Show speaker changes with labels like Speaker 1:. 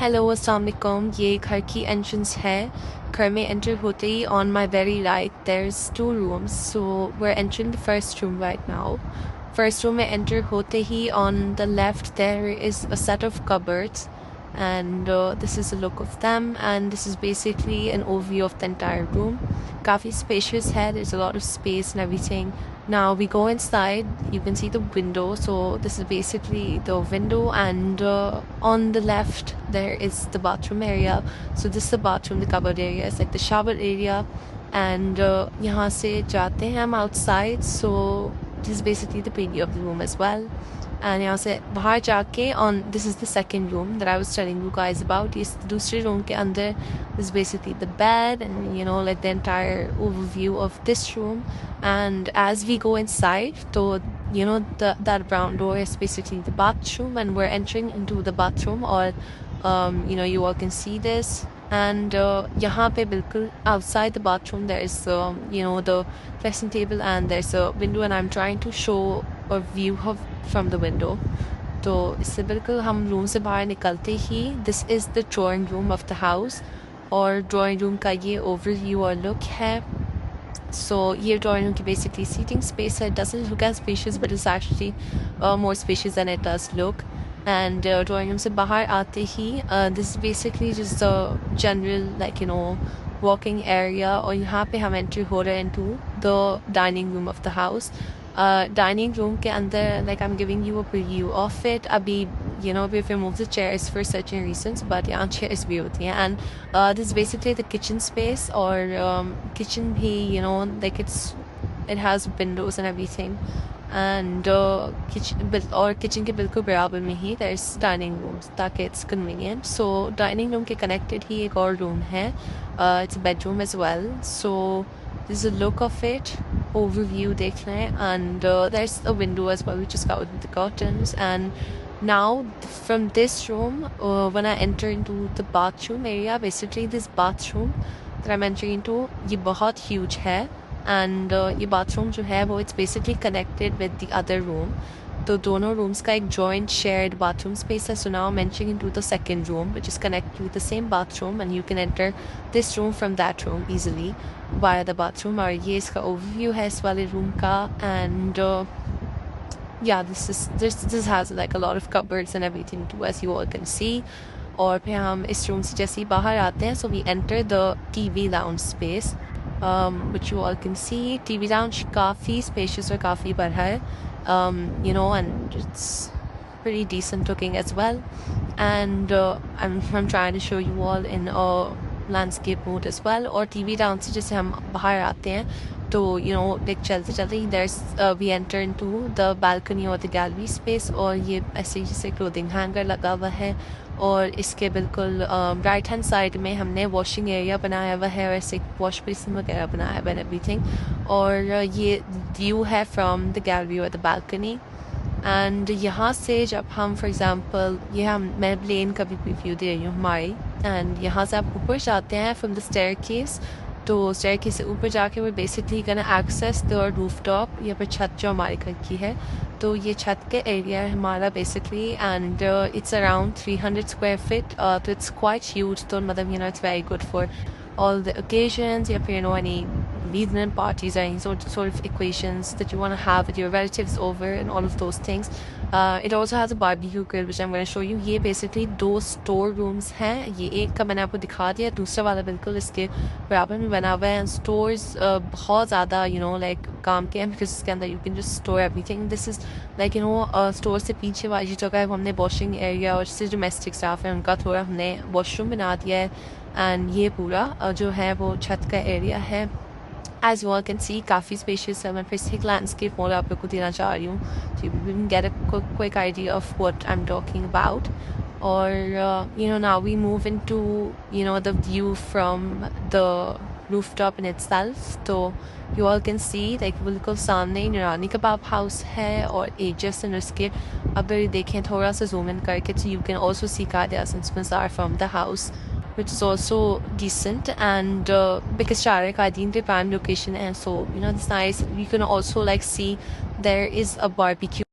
Speaker 1: Hello अस्सलाम वालेकुम। ये घर की एंट्रेंस है। घर में एंटर होते ही on my very right there's two rooms, so we're entering the first room right now. First room में enter होते ही on the left there is a set of cupboards, and this is a look of them, and this is basically an overview of the entire room. काफ़ी spacious है, there's a lot of space and everything. Now we go inside, you can see the window, so this is basically the window, and on the left there is the bathroom area. So this is the bathroom, the cupboard area is like the shower area, and यहाँ से जाते हैं हम outside, so this is basically the preview of the room as well. And यहाँ से बाहर जाके on this is the second room that I was telling you guys about. इस दूसरे room के अंदर this is basically the bed, and you know, like the entire overview of this room. And as we go inside, so you know, that brown door is basically the bathroom, and we're entering into the bathroom, or you know, you all can see this. And यहाँ पे बिल्कुल outside the bathroom there is you know, the dressing table, and there's a window, and I'm trying to show a view of from the window. तो इससे बिल्कुल हम room से बाहर निकलते ही this is the drawing room of the house, और drawing room का ये overview और look है. So ये drawing room की basically seating space है. It doesn't look as spacious, but it's actually more spacious than it does look. And drawing room से बाहर आते ही this is basically just a general, like, you know, walking area, और यहाँ पे हम entry हो रहे हैं into the dining room of the house. Dining room के अंदर, like, I'm giving you a preview of it. अभी, you know, we've removed the chairs for certain reasons, but यहाँ chairs भी होती हैं. And this is basically the kitchen space, और kitchen भी, you know, like it has windows and everything. And kitchen के बिल्कुल बराबर में ही there's dining rooms, ताकि it's convenient. So dining room के connected ही एक और room है. It's a bedroom as well. So this is a look of it. Overview देख लें, and there's a window as well which is covered with the curtains. And now from this room, when I enter into the bathroom area, basically this bathroom that I'm entering into, ये बहुत huge है. And ये bathroom जो है वो it's basically connected with the other room. तो दोनों rooms का एक joint shared bathroom space है. So now I'm entering into the second room, which is connected with the same bathroom, and you can enter this room from that room easily via the bathroom. और ये इसका overview है इस वाले room का. And yeah, this has like a lot of cupboards and everything too, as you all can see. और फिर हम इस room से जैसे ही बाहर आते हैं, so we enter the TV lounge space, which you all can see. TV lounge काफ़ी spacious और काफ़ी बड़ा है, you know, and it's pretty decent looking as well. And I'm trying to show you all in a landscape mode as well. और TV lounge से जैसे हम बाहर आते हैं, तो you know, like चलते चलते there's we enter into the balcony or the gallery space, और ये ऐसे जैसे clothing hanger लगा हुआ है, और इसके बिल्कुल राइट हैंड साइड में हमने वॉशिंग एरिया बनाया हुआ है, और ऐसे वॉश बेसिन वगैरह बनाया हुआ है एवरीथिंग. और ये व्यू है फ्रॉम द गैलरी और द बालकनी. एंड यहाँ से जब हम फॉर एग्जांपल मैं प्लेन का भी व्यू दे रही हूँ हमारी, एंड यहाँ से आप ऊपर जाते हैं फ्रॉम द स्टेयरकेस. तो स्टेयरकेस से ऊपर जाके वो basically gonna access the rooftop, या फिर छत जो हमारे घर की है. तो ये छत के एरिया है हमारा basically, and it's around 300 square feet. तो इट्स क्वाइट ह्यूज. तो मतलब, you know, it's very good for all the occasions, या फिर, you know, any evening parties or any sort of equations that you want to have with your relatives over, and all of those things. It also has a barbecue grill, which I'm going to show you. ये basically 2 store rooms हैं. ये एक का मैंने आपको दिखा दिया, दूसरा वाला बिल्कुल इसके बराबर में बना हुआ है. Stores बहुत ज़्यादा, you know, like काम के हैं, because इसके अंदर you can just store everything. This is like, you know, store से पीछे वाली जगह है वो हमने washing area और जिससे domestic staff है उनका थोड़ा हमने washroom बना दिया है. एंड ये पूरा जो है वो छत का एरिया है. As you all can see, काफ़ी spacious है. मैं फिर से एक landscape mode आप लोग को देना चाह रही हूँ, so you can get a quick idea of what I'm talking about. Or you know, now we move into, you know, the view from the rooftop in itself. तो you all can see, like, बिल्कुल सामने नुरानी कबाब house है, और एजस, and उसके अगर देखें थोड़ा सा zoom in करके, so you can also see Qadias and Mazar from the house, which is also decent. And because Shara Qadin the prime location, and so, you know, it's nice. You can also like see there is a barbecue